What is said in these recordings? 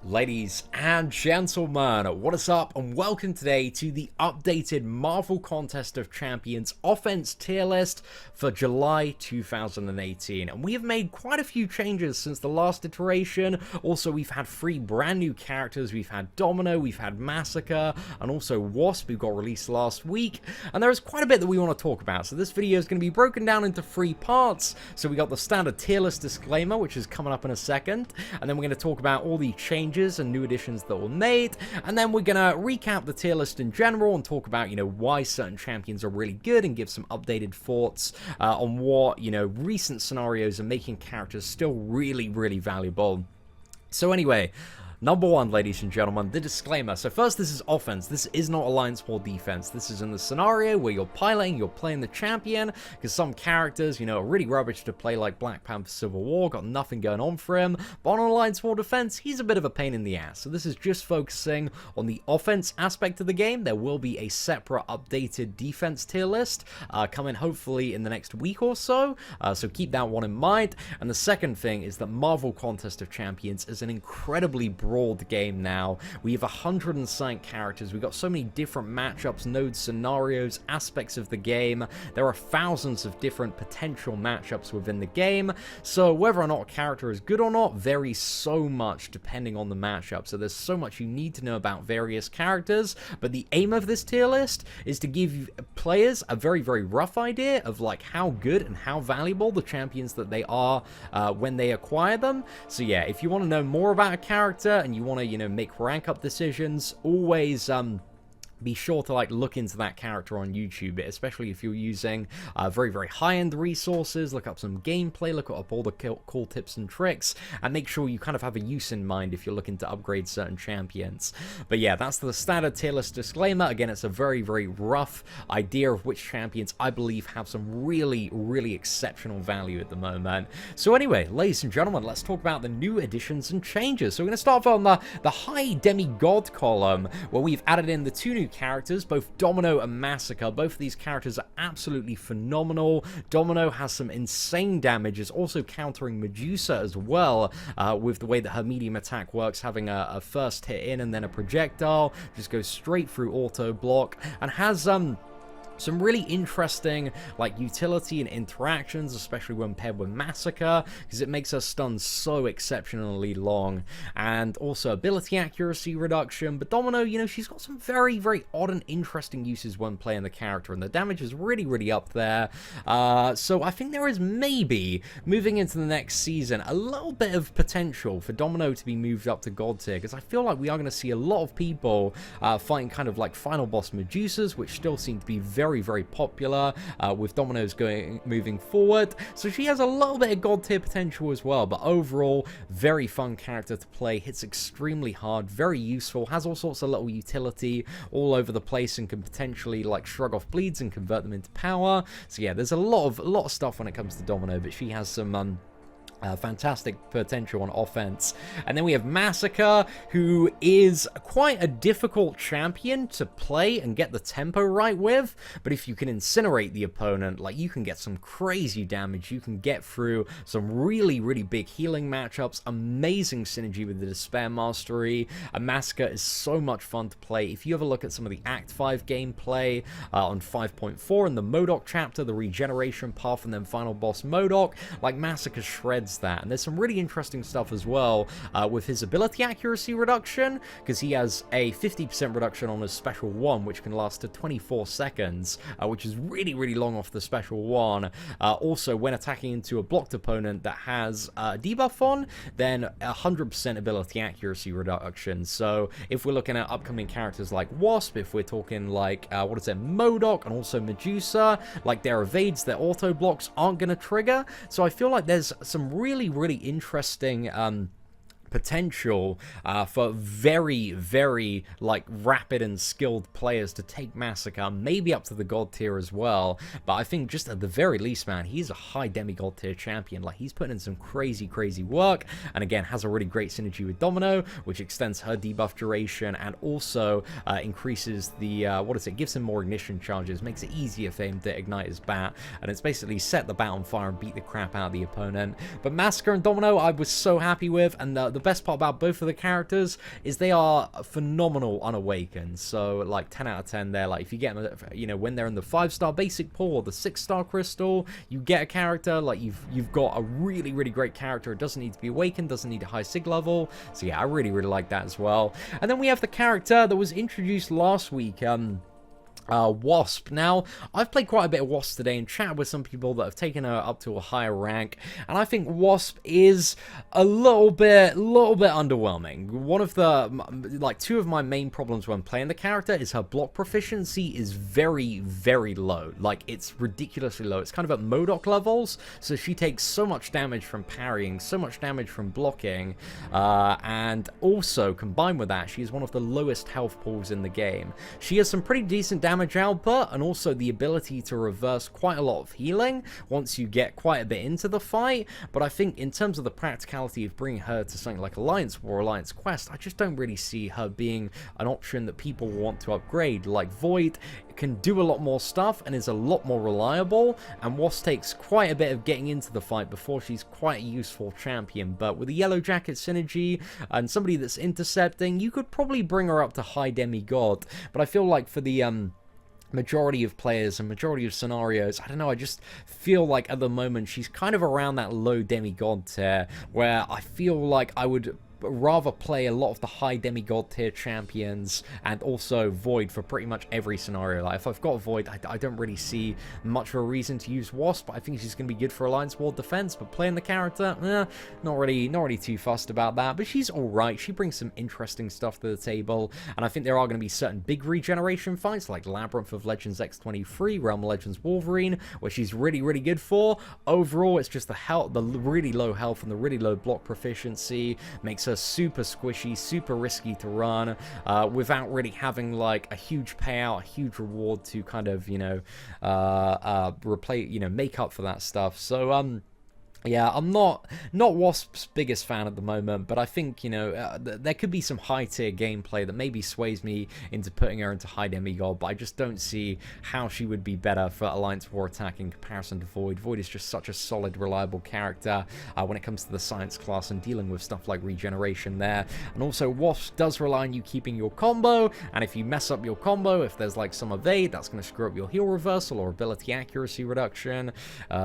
Ladies and gentlemen, what is up and welcome today to the updated Marvel Contest of Champions offense tier list for July 2018. And we have made quite a few changes since the last iteration. Also, we've had 3 brand new characters. We've had Domino, we've had Massacre, and also Wasp, who got released last week. And there is quite a bit that we want to talk about. So this video is going to be broken down into 3 parts. So we got the standard tier list disclaimer, which is coming up in a second. And then we're going to talk about all the changes and new additions that were made, and then we're gonna recap the tier list in general and talk about, why certain champions are really good and give some updated thoughts on what, recent scenarios are making characters still really, really valuable. So anyway, number 1, ladies and gentlemen, the disclaimer. So first, this is offense. This is not Alliance War defense. This is in the scenario where you're piloting, you're playing the champion, because some characters, are really rubbish to play, like Black Panther Civil War, got nothing going on for him, but on Alliance War defense, he's a bit of a pain in the ass. So this is just focusing on the offense aspect of the game. There will be a separate updated defense tier list coming hopefully in the next week or so, so keep that one in mind. And the second thing is that Marvel Contest of Champions is an incredibly broad game now. We have 100 and something characters. We've got so many different matchups, nodes, scenarios, aspects of the game. There are thousands of different potential matchups within the game. So whether or not a character is good or not varies so much depending on the matchup. So there's so much you need to know about various characters. But the aim of this tier list is to give players a very, very rough idea of like how good and how valuable the champions that they are when they acquire them. So yeah, if you want to know more about a character and you want to, make rank up decisions, always be sure to look into that character on YouTube, especially if you're using very, very high-end resources. Look up some gameplay, look up all the cool tips and tricks, and make sure you kind of have a use in mind if you're looking to upgrade certain champions. But yeah, that's the standard tier list disclaimer. Again, it's a very, very rough idea of which champions I believe have some really, really exceptional value at the moment. So anyway, ladies and gentlemen, let's talk about the new additions and changes. So we're going to start on the high demigod column, where we've added in the 2 new characters, both Domino and Massacre. Both of these characters are absolutely phenomenal. Domino has some insane damage, is also countering Medusa as well, with the way that her medium attack works, having a first hit in and then a projectile, just goes straight through auto block, and has some really interesting utility and interactions, especially when paired with Massacre, because it makes her stun so exceptionally long, and also ability accuracy reduction. But Domino, she's got some very, very odd and interesting uses when playing the character, and the damage is really, really up there. So I think there is maybe, moving into the next season, a little bit of potential for Domino to be moved up to God tier, because I feel like we are going to see a lot of people fighting kind of like final boss Medusas, which still seem to be very, very popular with Domino's moving forward. So she has a little bit of God tier potential as well, but overall very fun character to play, hits extremely hard, very useful, has all sorts of little utility all over the place, and can potentially shrug off bleeds and convert them into power. So yeah, there's a lot of stuff when it comes to Domino, but she has some fantastic potential on offense. And then we have Massacre, who is quite a difficult champion to play and get the tempo right with, but if you can incinerate the opponent, you can get some crazy damage, you can get through some really, really big healing matchups, amazing synergy with the Despair Mastery. A Massacre is so much fun to play. If you ever look at some of the Act 5 gameplay on 5.4 in the Modok chapter, the regeneration path, and then final boss Modok, Massacre shreds that. And there's some really interesting stuff as well with his ability accuracy reduction, because he has a 50% reduction on his special 1, which can last to 24 seconds, which is really, really long off the special 1. Also, when attacking into a blocked opponent that has debuff on, then 100% ability accuracy reduction. So if we're looking at upcoming characters like Wasp, if we're talking Modok, and also Medusa, their evades, their auto blocks aren't going to trigger. So I feel like there's some really, really interesting potential for very, very rapid and skilled players to take Massacre, maybe up to the God tier as well. But I think just at the very least, man, he's a high demigod tier champion. He's putting in some crazy, crazy work, and again has a really great synergy with Domino, which extends her debuff duration and also increases the gives him more ignition charges, makes it easier for him to ignite his bat, and it's basically set the bat on fire and beat the crap out of the opponent. But Massacre and Domino I was so happy with, and the best part about both of the characters is they are phenomenal unawakened. So like 10 out of 10 there. Like if you get them, you know, when they're in the 5-star basic pool or the 6-star crystal, you get a character like you've got a really, really great character. It doesn't need to be awakened, doesn't need a high sig level. So yeah, I really, really like that as well. And then we have the character that was introduced last week, Wasp. Now, I've played quite a bit of Wasp today and chatted with some people that have taken her up to a higher rank, and I think Wasp is a little bit underwhelming. One of the, like, two of my main problems when playing the character is her block proficiency is very, very low. Like, it's ridiculously low. It's kind of at MODOK levels, so she takes so much damage from parrying, so much damage from blocking, and also, combined with that, she is one of the lowest health pools in the game. She has some pretty decent damage output and also the ability to reverse quite a lot of healing once you get quite a bit into the fight, but I think in terms of the practicality of bringing her to something like Alliance War, Alliance Quest, I just don't really see her being an option that people want to upgrade. Like Void can do a lot more stuff and is a lot more reliable, and Wasp takes quite a bit of getting into the fight before she's quite a useful champion. But with a Yellow Jacket synergy and somebody that's intercepting, you could probably bring her up to high demigod. But I feel like for the majority of players and majority of scenarios, I don't know, I just feel like at the moment she's kind of around that low demigod tier, where I feel like I would rather play a lot of the high demigod tier champions and also Void for pretty much every scenario. Like if I've got Void, I don't really see much of a reason to use Wasp. I think she's going to be good for Alliance War defense, but playing the character, not really too fussed about that. But she's alright. She brings some interesting stuff to the table, and I think there are going to be certain big regeneration fights like Labyrinth of Legends X23, Realm of Legends Wolverine, where she's really, really good for. Overall, it's just the really low health and the really low block proficiency makes her super squishy, super risky to run, without really having like a huge payout, a huge reward to kind of, you know, make up for that stuff. So yeah, I'm not Wasp's biggest fan at the moment, but I think, you know, there could be some high-tier gameplay that maybe sways me into putting her into high demigod, but I just don't see how she would be better for Alliance War attack in comparison to Void. Void is just such a solid, reliable character when it comes to the science class and dealing with stuff like regeneration there. And also, Wasp does rely on you keeping your combo, and if you mess up your combo, if there's like some evade, that's going to screw up your heal reversal or ability accuracy reduction.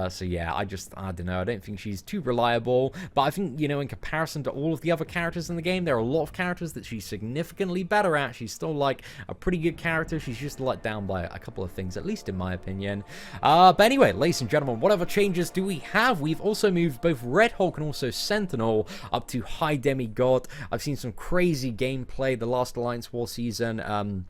So yeah, I don't know, I don't think she's too reliable, but I think, you know, in comparison to all of the other characters in the game, there are a lot of characters that she's significantly better at. She's still like a pretty good character. She's just let down by a couple of things, at least in my opinion. But anyway, ladies and gentlemen, what other changes do we have? We've also moved both Red Hulk and also Sentinel up to high demigod. I've seen some crazy gameplay the last Alliance War season,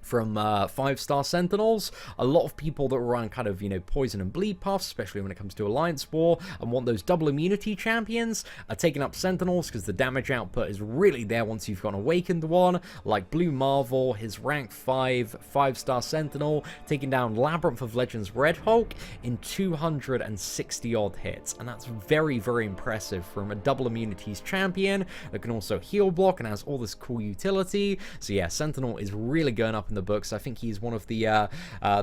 from 5-star Sentinels. A lot of people that were on kind of, you know, poison and bleed paths, especially when it comes to Alliance War, and want those double immunity champions, are taking up Sentinels because the damage output is really there once you've got an awakened one, like Blue Marvel, his rank 5-star Sentinel, taking down Labyrinth of Legends Red Hulk in 260 odd hits, and that's very, very impressive from a double immunities champion that can also heal block and has all this cool utility. So yeah, Sentinel is really going up in the books. I think he's one of the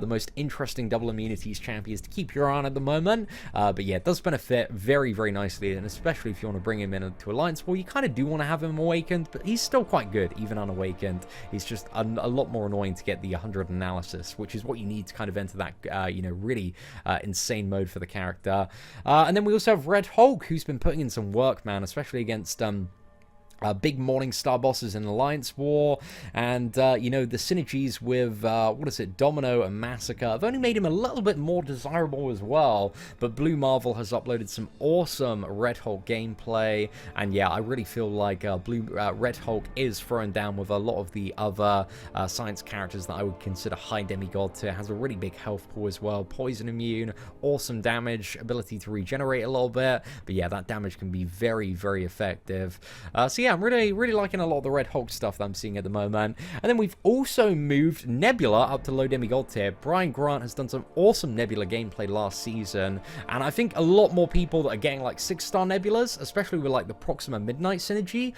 most interesting double immunities champions to keep your eye on at the moment. But yeah, it does benefit very, very nicely, and especially if you want to bring him into Alliance War, you kind of do want to have him awakened, but he's still quite good, even unawakened. He's just a lot more annoying to get the 100 analysis, which is what you need to kind of enter that, you know, really insane mode for the character. And then we also have Red Hulk, who's been putting in some work, man, especially against big Morningstar bosses in Alliance War, and you know, the synergies with what is it, Domino and Massacre have only made him a little bit more desirable as well. But Blue Marvel has uploaded some awesome Red Hulk gameplay, and yeah, I really feel like Red Hulk is throwing down with a lot of the other science characters that I would consider high demigod tier. Has a really big health pool as well, poison immune, awesome damage, ability to regenerate a little bit, but yeah, that damage can be very, very effective. So yeah, I'm really liking a lot of the Red Hulk stuff that I'm seeing at the moment. And then we've also moved Nebula up to low demigod tier. Brian Grant has done some awesome Nebula gameplay last season, and I think a lot more people that are getting like 6-star Nebulas, especially with like the Proxima Midnight synergy,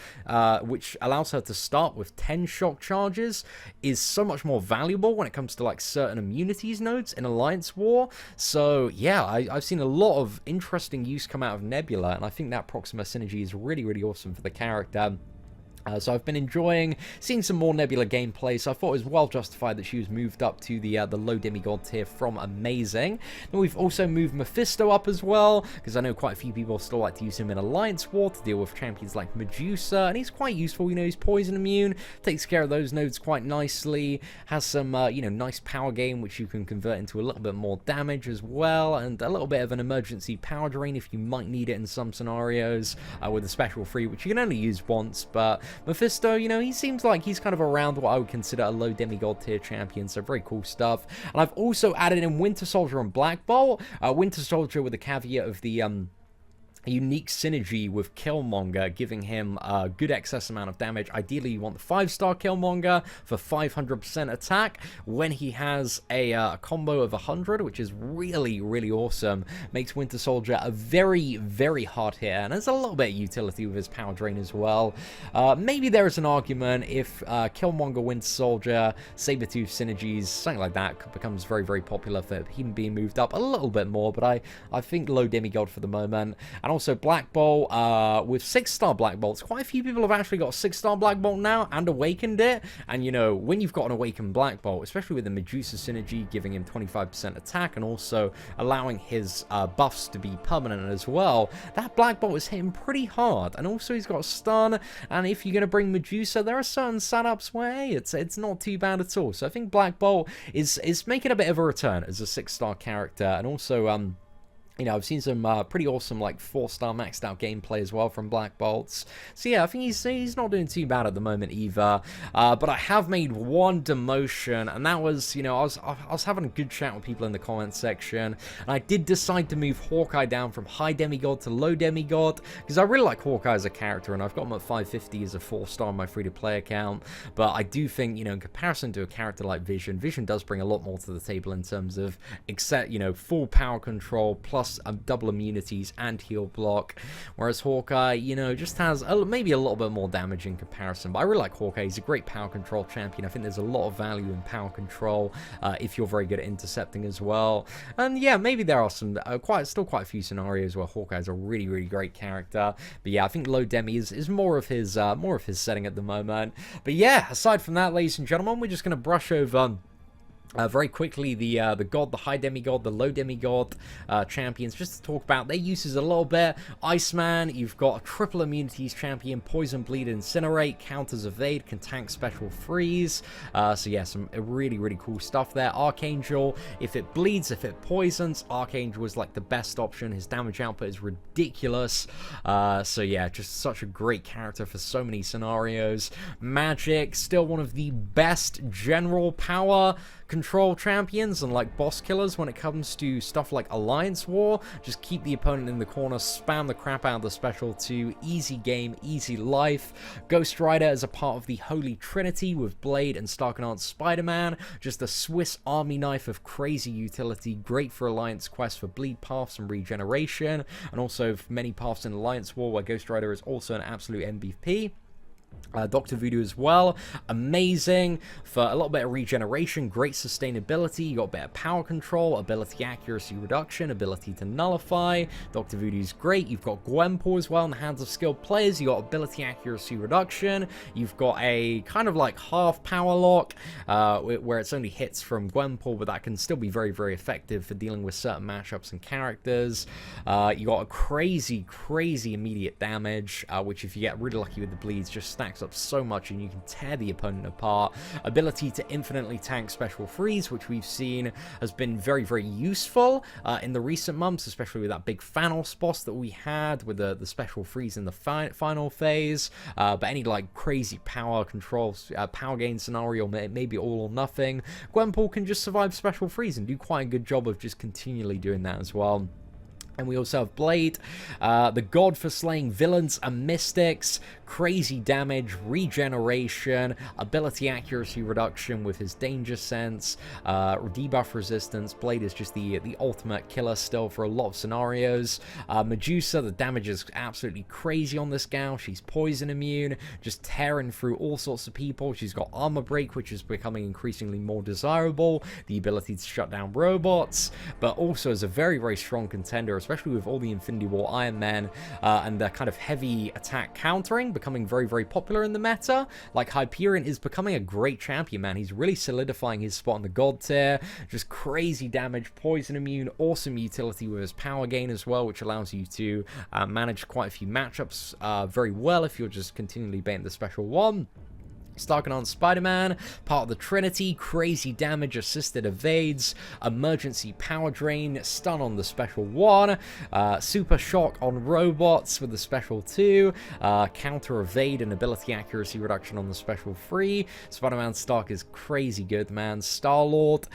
which allows her to start with 10 shock charges, is so much more valuable when it comes to like certain immunities nodes in Alliance War. So yeah, I've seen a lot of interesting use come out of Nebula, and I think that Proxima synergy is really awesome for the character. So I've been enjoying seeing some more Nebula gameplay, so I thought it was well justified that she was moved up to the low demigod tier from amazing. Then we've also moved Mephisto up as well, because I know quite a few people still like to use him in Alliance War to deal with champions like Medusa, and he's quite useful. You know, he's poison immune, takes care of those nodes quite nicely, has some, you know, nice power gain, which you can convert into a little bit more damage as well, and a little bit of an emergency power drain if you might need it in some scenarios, with a special free, which you can only use once. But Mephisto, you know, he seems like he's kind of around what I would consider a low demigod tier champion, so very cool stuff. And I've also added in Winter Soldier and Black Bolt. Winter Soldier with the caveat of the unique synergy with Killmonger, giving him a good excess amount of damage. Ideally, you want the 5-star Killmonger for 500% attack when he has a combo of 100, which is really awesome. Makes Winter Soldier a very hard hitter, and there's a little bit of utility with his power drain as well. Maybe there is an argument if Killmonger, Winter Soldier, Sabretooth synergies, something like that becomes very popular for him being moved up a little bit more, but I think low demigod for the moment. And also Black Bolt, with 6-star Black Bolts. Quite a few people have actually got a 6-star Black Bolt now and awakened it. And, you know, when you've got an awakened Black Bolt, especially with the Medusa synergy, giving him 25% attack and also allowing his buffs to be permanent as well, that Black Bolt is hitting pretty hard. And also he's got stun, and if you're going to bring Medusa, there are certain setups where, hey, it's not too bad at all. So I think Black Bolt is making a bit of a return as a 6-star character. And also, you know, I've seen some pretty awesome, like, 4-star maxed out gameplay as well from Black Bolts. So yeah, I think he's not doing too bad at the moment either. But I have made one demotion, and that was, you know, I was having a good chat with people in the comments section, and I did decide to move Hawkeye down from high demigod to low demigod, because I really like Hawkeye as a character, and I've got him at 550 as a 4-star on my free-to-play account. But I do think, you know, in comparison to a character like Vision does bring a lot more to the table in terms of, you know, full power control plus double immunities and heal block, whereas Hawkeye, you know, just has maybe a little bit more damage in comparison. But I really like Hawkeye. He's a great power control champion. I think there's a lot of value in power control if you're very good at intercepting as well. And yeah, maybe there are some still quite a few scenarios where Hawkeye is a really great character. But yeah, I think low demi is more of his setting at the moment. But yeah, aside from that, ladies and gentlemen, we're just going to brush over very quickly the high demigod, the low demigod champions, just to talk about their uses a little bit. Iceman, you've got a triple immunities champion, Poison, Bleed, Incinerate, counters evade, can tank special freeze. So yeah, some really cool stuff there. Archangel, if it bleeds, if it poisons, Archangel is like the best option. His damage output is ridiculous. So yeah, just such a great character for so many scenarios. Magic, still one of the best general power control champions and like boss killers when it comes to stuff like Alliance War. Just keep the opponent in the corner, spam the crap out of the special 2, easy game, easy life. Ghost Rider is a part of the Holy Trinity with Blade and Stark-Enhanced Spider-Man. Just a Swiss army knife of crazy utility, great for Alliance quests for bleed paths and regeneration, and also for many paths in Alliance War where Ghost Rider is also an absolute MVP. Dr. Voodoo as well, amazing for a little bit of regeneration, great sustainability, you got better power control, ability accuracy reduction, ability to nullify. Dr. Voodoo's great. You've got Gwenpool as well in the hands of skilled players. You got ability accuracy reduction. You've got a kind of like half power lock where it's only hits from Gwenpool, but that can still be very effective for dealing with certain matchups and characters. You got a crazy immediate damage, which if you get really lucky with the bleeds just stacks up so much and you can tear the opponent apart. Ability to infinitely tank special freeze, which we've seen has been very useful in the recent months, especially with that big Thanos boss that we had with the special freeze in the final phase. But any like crazy power controls, power gain scenario, maybe all or nothing, Gwenpool can just survive special freeze and do quite a good job of just continually doing that as well. And we also have Blade, the god for slaying villains and mystics, crazy damage, regeneration, ability accuracy reduction with his danger sense, debuff resistance. Blade is just the ultimate killer still for a lot of scenarios. Medusa, the damage is absolutely crazy on this gal. She's poison immune, just tearing through all sorts of people. She's got armor break, which is becoming increasingly more desirable, the ability to shut down robots, but also is a very, very strong contender, especially with all the Infinity War Iron Man and the kind of heavy attack countering becoming very, very popular in the meta. Like, Hyperion is becoming a great champion, man. He's really solidifying his spot in the god tier. Just crazy damage, poison immune, awesome utility with his power gain as well, which allows you to manage quite a few matchups very well if you're just continually baiting the special one. Starking on Spider-Man, part of the Trinity, crazy damage, assisted evades, emergency power drain, stun on the special 1, super shock on robots with the special 2, counter evade and ability accuracy reduction on the special 3. Spider-Man Stark is crazy good, man. Star-Lord,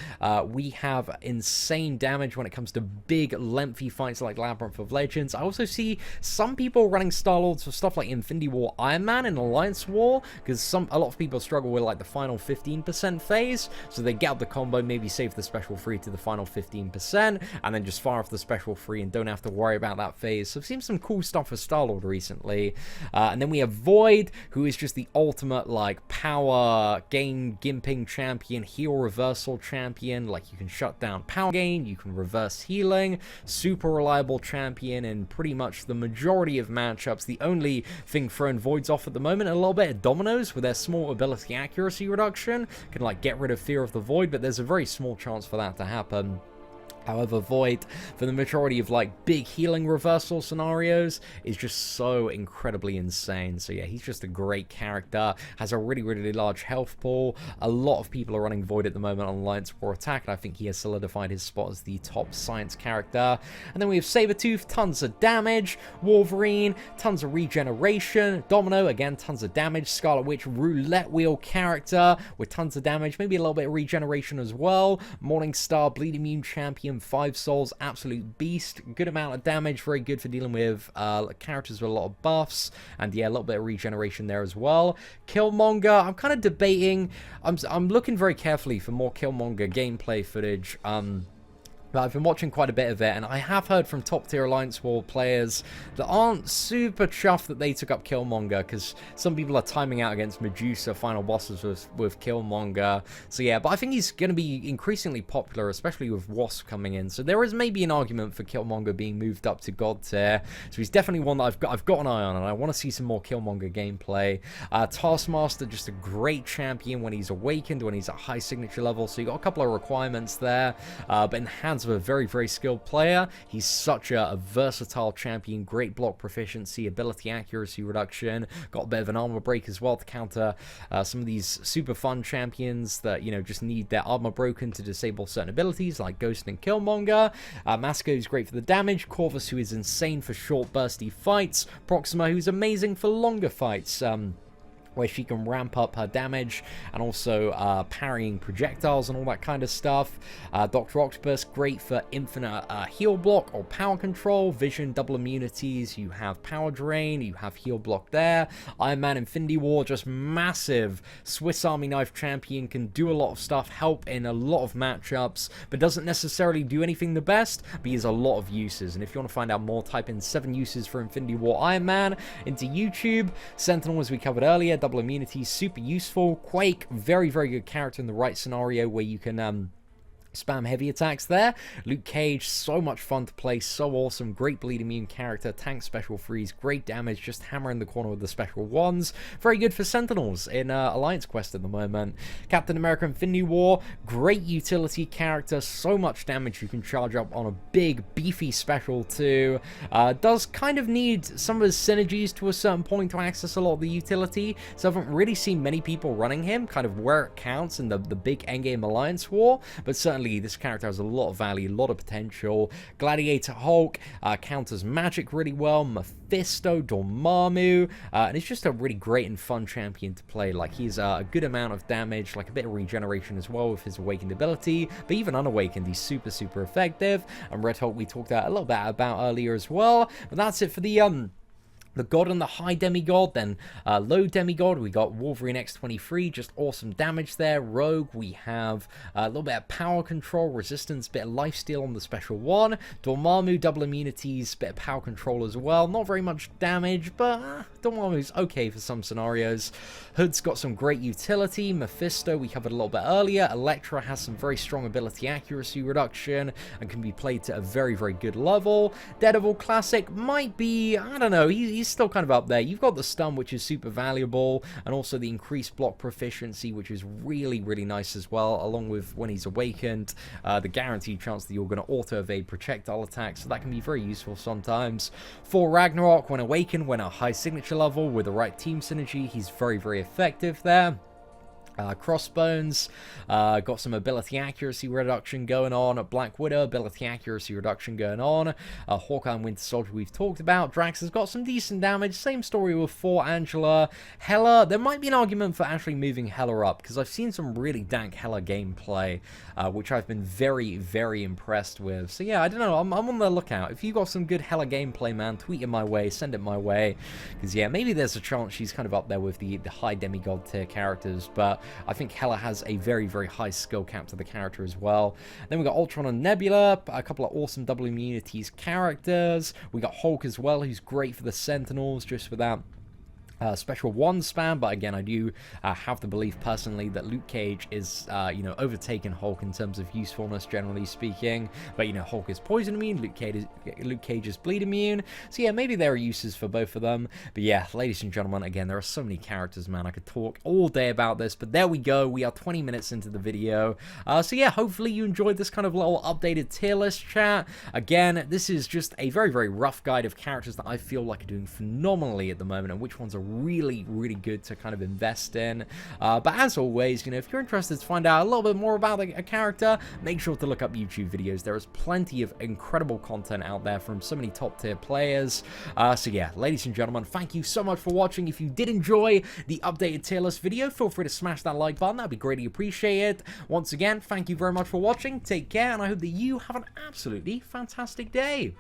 we have insane damage when it comes to big, lengthy fights like Labyrinth of Legends. I also see some people running Star-Lords for stuff like Infinity War Iron Man and Alliance War, because a lot of people struggle with like the final 15% phase, so they get up the combo, maybe save the special 3 to the final 15%, and then just fire off the special 3 and don't have to worry about that phase. So I've seen some cool stuff for Star-Lord recently. And then we have Void, who is just the ultimate like power gain gimping champion, heal reversal champion. Like, you can shut down power gain, you can reverse healing, super reliable champion in pretty much the majority of matchups. The only thing throwing Voids off at the moment, a little bit of Dominoes with their small ability accuracy reduction, can like get rid of Fear of the Void, but there's a very small chance for that to happen. However, Void, for the majority of like big healing reversal scenarios, is just so incredibly insane. So yeah, he's just a great character, has a really, really large health pool. A lot of people are running Void at the moment on Alliance War Attack, and I think he has solidified his spot as the top science character. And then we have Sabretooth, tons of damage. Wolverine, tons of regeneration. Domino, again, tons of damage. Scarlet Witch, roulette wheel character with tons of damage, maybe a little bit of regeneration as well. Morningstar, bleed immune champion, 5 souls, absolute beast, good amount of damage, very good for dealing with characters with a lot of buffs, and yeah, a little bit of regeneration there as well. Killmonger, I'm kind of debating, I'm looking very carefully for more Killmonger gameplay footage. But I've been watching quite a bit of it, and I have heard from top-tier Alliance War players that aren't super chuffed that they took up Killmonger, because some people are timing out against Medusa final bosses with Killmonger. So yeah, but I think he's going to be increasingly popular, especially with Wasp coming in. So there is maybe an argument for Killmonger being moved up to God tier. So he's definitely one that I've got an eye on, and I want to see some more Killmonger gameplay. Taskmaster, just a great champion when he's awakened, when he's at high signature level. So you got a couple of requirements there, but in the hands of a very, very skilled player, he's such a versatile champion. Great block proficiency, ability accuracy reduction, got a bit of an armor break as well to counter some of these super fun champions that, you know, just need their armor broken to disable certain abilities like Ghost and Killmonger. Massacre, who's great for the damage. Corvus, who is insane for short bursty fights. Proxima, who's amazing for longer fights, where she can ramp up her damage and also parrying projectiles and all that kind of stuff. Dr. Octopus, great for infinite heal block or power control. Vision, double immunities. You have power drain. You have heal block there. Iron Man Infinity War, just massive Swiss Army knife champion. Can do a lot of stuff, help in a lot of matchups, but doesn't necessarily do anything the best, but he has a lot of uses. And if you want to find out more, type in 7 uses for Infinity War Iron Man into YouTube. Sentinel, as we covered earlier, double immunity, super useful. Quake, very, very good character in the right scenario where you can spam heavy attacks there. Luke Cage, so much fun to play, so awesome, great bleed immune character, tank special freeze, great damage, just hammering the corner with the special ones. Very good for Sentinels in Alliance Quest at the moment. Captain America Infinity War, great utility character, so much damage you can charge up on a big, beefy special too. Does kind of need some of his synergies to a certain point to access a lot of the utility, so I haven't really seen many people running him, kind of where it counts in the big endgame Alliance War, but certainly definitely, this character has a lot of value, a lot of potential. Gladiator Hulk counters magic really well. Mephisto, Dormammu, and it's just a really great and fun champion to play. Like, he's a good amount of damage, like a bit of regeneration as well with his awakened ability, but even unawakened, he's super, super effective. And Red Hulk we talked a little bit about earlier as well. But that's it for the God and the High Demigod. Then Low Demigod, we got Wolverine X-23, just awesome damage there. Rogue, we have a little bit of power control, resistance, bit of lifesteal on the special one. Dormammu, double immunities, bit of power control as well. Not very much damage, but Dormammu's okay for some scenarios. Hood's got some great utility. Mephisto, we covered a little bit earlier. Elektra has some very strong ability accuracy reduction and can be played to a very, very good level. Daredevil Classic might be, I don't know, he's still kind of up there. You've got the stun, which is super valuable, and also the increased block proficiency, which is really, really nice as well, along with when he's awakened, the guaranteed chance that you're going to auto-evade projectile attacks, so that can be very useful sometimes. For Ragnarok, when awakened, when at high signature level, with the right team synergy, he's very, very effective there. Crossbones, got some ability accuracy reduction going on. Black Widow, ability accuracy reduction going on. Hawkeye and Winter Soldier we've talked about. Drax has got some decent damage. Same story with Thor, Angela. Hela, there might be an argument for actually moving Hela up, because I've seen some really dank Hela gameplay, which I've been very, very impressed with. So yeah, I don't know, I'm on the lookout. If you got some good Hela gameplay, man, tweet it my way, send it my way, because yeah, maybe there's a chance she's kind of up there with the high demigod tier characters, but I think Hela has a very, very high skill cap to the character as well. Then we got Ultron and Nebula, a couple of awesome double immunities characters. We got Hulk as well, who's great for the Sentinels, just for that special one spam, but again, I do have to believe personally that Luke Cage is, you know, overtaken Hulk in terms of usefulness, generally speaking. But, you know, Hulk is poison immune, Luke Cage is bleed immune. So, yeah, maybe there are uses for both of them. But, yeah, ladies and gentlemen, again, there are so many characters, man. I could talk all day about this, but there we go. We are 20 minutes into the video. So, yeah, hopefully you enjoyed this kind of little updated tier list chat. Again, this is just a very, very rough guide of characters that I feel like are doing phenomenally at the moment, and which ones are really, really good to kind of invest in. But as always, you know, if you're interested to find out a little bit more about a character, make sure to look up YouTube videos. There is plenty of incredible content out there from so many top tier players. So yeah, ladies and gentlemen, thank you so much for watching. If you did enjoy the updated tier list video, feel free to smash that like button. That'd be greatly appreciated. Once again, thank you very much for watching. Take care, and I hope that you have an absolutely fantastic day.